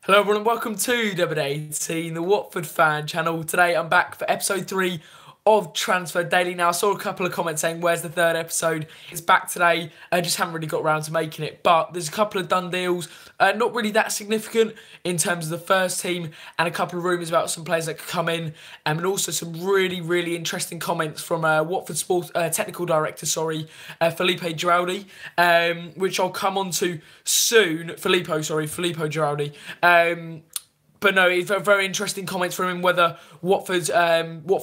Hello everyone and welcome to WD18, the Watford fan channel. Today I'm back for episode 3 of Transfer Daily. Now I saw a couple of comments saying where's the third episode. It's back today. I just haven't really got around to making it, but there's a couple of done deals, not really that significant in terms of the first team, and a couple of rumours about some players that could come in, and also some really interesting comments from Watford Sports technical director, Filippo Giraldi, which I'll come on to soon. Filippo Giraldi. But no, it's very interesting comments from him whether Watford's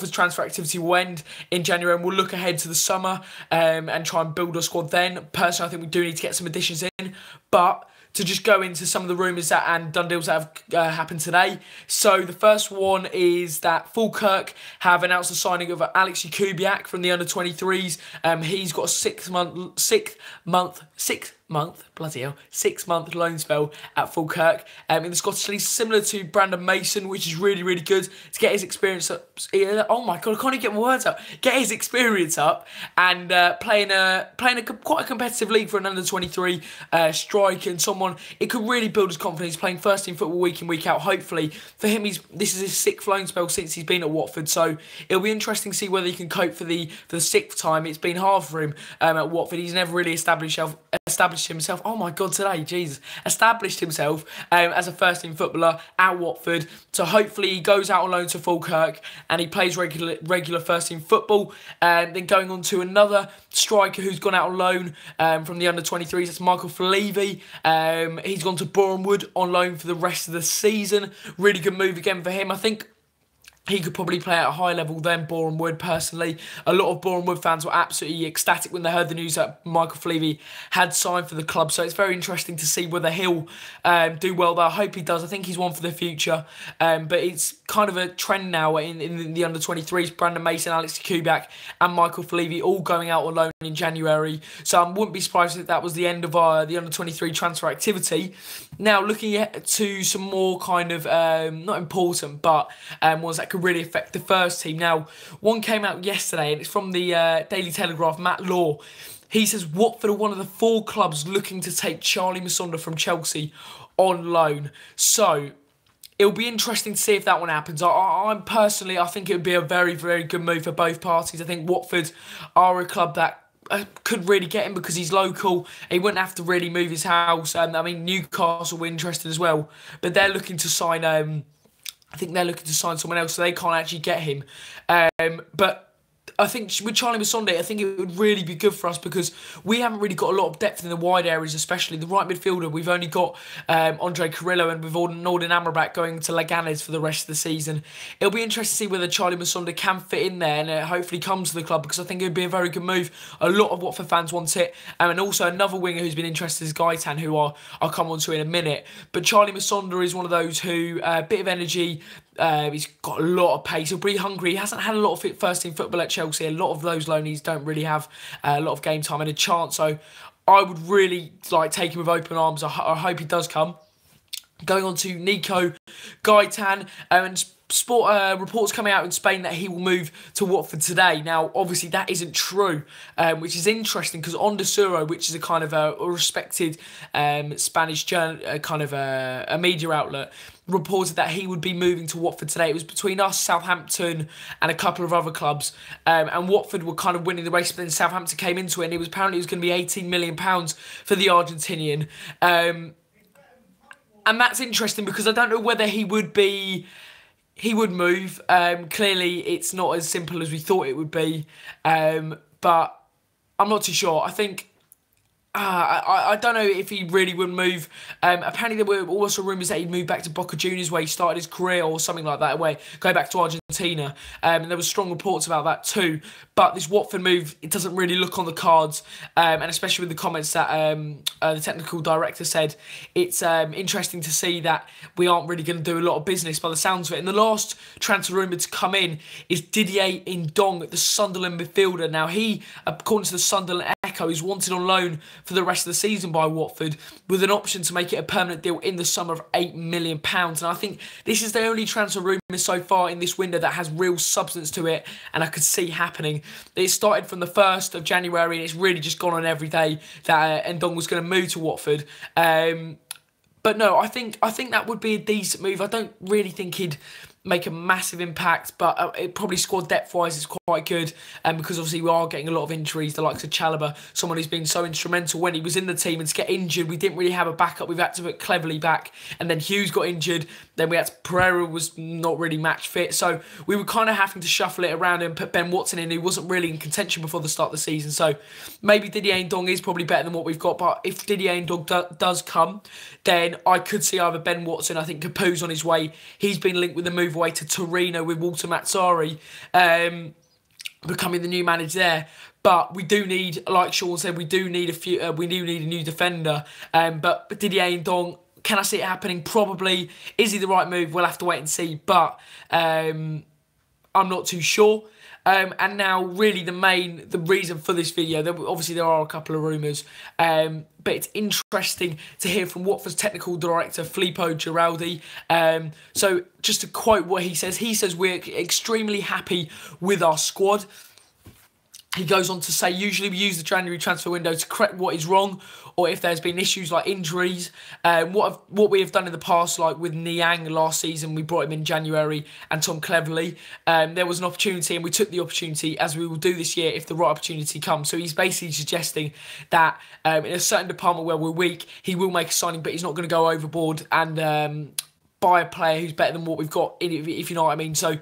transfer activity will end in January, and we'll look ahead to the summer and try and build a squad then. Personally, I think we do need to get some additions in, but to just go into some of the rumours and done deals that have happened today. So the first one is that Falkirk have announced the signing of Alex Kubiak from the under-23s. He's got a 6 month loan spell at Falkirk in the Scottish League, similar to Brandon Mason, which is really good to get his experience up. Oh my god, I can't even get my words out. Get his experience up and playing quite a competitive league for an under-23 striker and someone. It could really build his confidence. He's playing first team football week in week out. Hopefully for him, this is his 6th loan spell since he's been at Watford, so it'll be interesting to see whether he can cope for the 6th time. It's been hard for him at Watford. He's never really established himself. Oh my god, today, Jesus, established himself as a first team footballer at Watford. So hopefully he goes out on loan to Falkirk and he plays regular first team football. Then going on to another striker who's gone out on loan from the under-23s, that's Michael Falevi. He's gone to Bournemouth on loan for the rest of the season. Really good move again for him. I think he could probably play at a higher level than Bournemouth, personally. A lot of Bournemouth fans were absolutely ecstatic when they heard the news that Michael Falevi had signed for the club. So it's very interesting to see whether he'll do well there. I hope he does. I think he's one for the future. But it's kind of a trend now in the under-23s. Brandon Mason, Alex Kubiak and Michael Falevi all going out on loan in January. So I wouldn't be surprised if that was the end of the under-23 transfer activity. Now looking to some more kind of, not important, but ones that could really affect the first team. Now, one came out yesterday, and it's from the Daily Telegraph, Matt Law. He says Watford are one of the 4 clubs looking to take Charlie Musonda from Chelsea on loan. So it'll be interesting to see if that one happens. I think it would be a very good move for both parties. I think Watford are a club that could really get him because he's local. He wouldn't have to really move his house. I mean, Newcastle were interested as well, but they're looking to sign. I think they're looking to sign someone else, so they can't actually get him. But I think with Charlie Musonda, I think it would really be good for us because we haven't really got a lot of depth in the wide areas, especially the right midfielder. We've only got Andre Carrillo, and we've Norden Amrabat going to Leganes for the rest of the season. It'll be interesting to see whether Charlie Musonda can fit in there and hopefully comes to the club, because I think it would be a very good move. A lot of Watford fans want it. And also another winger who's been interested is Gaitan, who I'll come on to in a minute. But Charlie Musonda is one of those who, a bit of energy, he's got a lot of pace. He'll be hungry. He hasn't had a lot of first-team football at Chelsea. A lot of those loanees don't really have a lot of game time and a chance. So I would really take him with open arms. I hope he does come. Going on to Nico Gaitan, and reports coming out in Spain that he will move to Watford today. Now, obviously, that isn't true, which is interesting because Onda Cero, which is a kind of a respected Spanish a media outlet, reported that he would be moving to Watford today. It was between us, Southampton, and a couple of other clubs, and Watford were kind of winning the race, but then Southampton came into it, and it was apparently going to be £18 million for the Argentinian. And that's interesting because I don't know whether he would move. Clearly, it's not as simple as we thought it would be. But I'm not too sure. I think I don't know if he really would move. Apparently, there were also rumours that he'd move back to Boca Juniors, where he started his career, or something like that, where go back to Argentina. And there were strong reports about that too. But this Watford move, it doesn't really look on the cards. And especially with the comments that the technical director said, it's interesting to see that we aren't really going to do a lot of business by the sounds of it. And the last transfer rumour to come in is Didier Ndong, the Sunderland midfielder. Now, he, according to the Sunderland Echo, is wanted on loan for the rest of the season by Watford, with an option to make it a permanent deal in the sum of £8 million. And I think this is the only transfer rumour so far in this window that has real substance to it, and I could see happening. It started from the 1st of January, and it's really just gone on every day that Ndong was going to move to Watford. But But no, I think that would be a decent move. I don't really think he'd make a massive impact, but it probably squad depth-wise is quite good, because obviously we are getting a lot of injuries, the likes of Chalobah, someone who's been so instrumental when he was in the team, and to get injured, we didn't really have a backup. We've had to put Cleverly back, and then Hughes got injured, then we had Pereira was not really match fit, so we were kind of having to shuffle it around and put Ben Watson in, who wasn't really in contention before the start of the season. So maybe Didier Ndong is probably better than what we've got, but if Didier Ndong does come, then I could see either Ben Watson, I think Capu's on his way, he's been linked with the move away to Torino with Walter Mazzari, becoming the new manager there. But we do need, like Sean said, we do need a new defender. But Didier Ndong, can I see it happening? Probably. Is he the right move? We'll have to wait and see. But I'm not too sure. And now, really, the reason for this video, obviously there are a couple of rumours, but it's interesting to hear from Watford's technical director, Filippo Giraldi. So just to quote what he says, we're extremely happy with our squad. He goes on to say, usually we use the January transfer window to correct what is wrong, or if there's been issues like injuries. What we have done in the past, like with Niang last season, we brought him in January, and Tom Cleverly. There was an opportunity, and we took the opportunity, as we will do this year if the right opportunity comes. So he's basically suggesting that in a certain department where we're weak, he will make a signing, but he's not going to go overboard and buy a player who's better than what we've got, if you know what I mean. So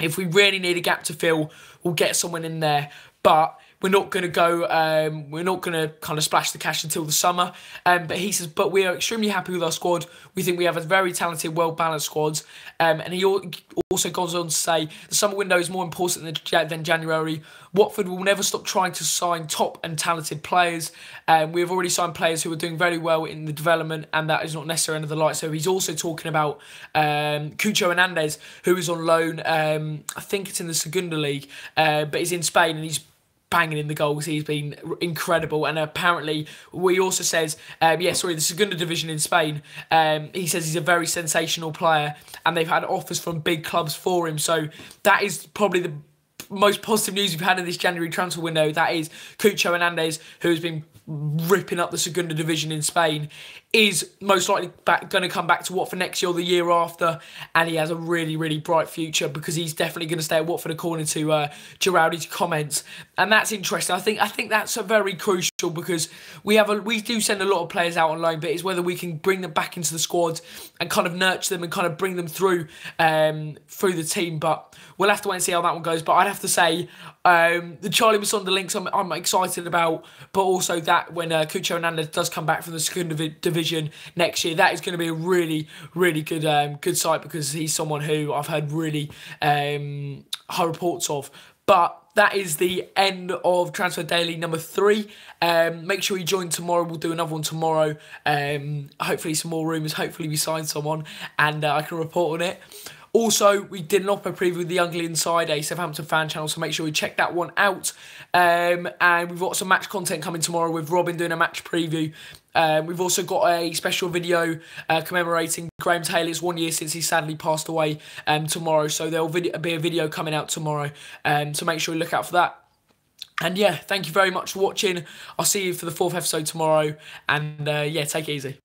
if we really need a gap to fill, we'll get someone in there. But we're not going to go, we're not going to kind of splash the cash until the summer. But he says, but we are extremely happy with our squad. We think we have a very talented, well-balanced squad. And he also goes on to say, the summer window is more important than January. Watford will never stop trying to sign top and talented players. We have already signed players who are doing very well in the development, and that is not necessarily under the light. So he's also talking about Cucho Hernandez, who is on loan. I think it's in the Segunda League, but he's in Spain, and he's banging in the goals. He's been incredible, and apparently he also says, the Segunda division in Spain, he says he's a very sensational player, and they've had offers from big clubs for him. So that is probably the most positive news we've had in this January transfer window. That is Cucho Hernandez, who has been ripping up the Segunda division in Spain, is most likely going to come back to Watford next year or the year after, and he has a really, really bright future because he's definitely going to stay at Watford according to Giraldi's comments, and that's interesting. I think that's a very crucial because we do send a lot of players out on loan, but it's whether we can bring them back into the squad and kind of nurture them and kind of bring them through the team. But we'll have to wait and see how that one goes. But I'd have to say the Charlie Musonda links I'm excited about, but also that when Cucho Hernandez does come back from the Segunda division next year, that is going to be a really, really good sight because he's someone who I've heard really high reports of. But that is the end of Transfer Daily number 3. Make sure you join tomorrow. We'll do another one tomorrow. Hopefully some more rumours. Hopefully we sign someone and I can report on it. Also, we did an Oppo preview with the Ugly Inside, a Southampton fan channel, so make sure you check that one out. And we've got some match content coming tomorrow with Robin doing a match preview. We've also got a special video commemorating Graham Taylor's 1 year since he sadly passed away tomorrow. So there'll be a video coming out tomorrow, so make sure you look out for that. And yeah, thank you very much for watching. I'll see you for the 4th episode tomorrow. And yeah, take it easy.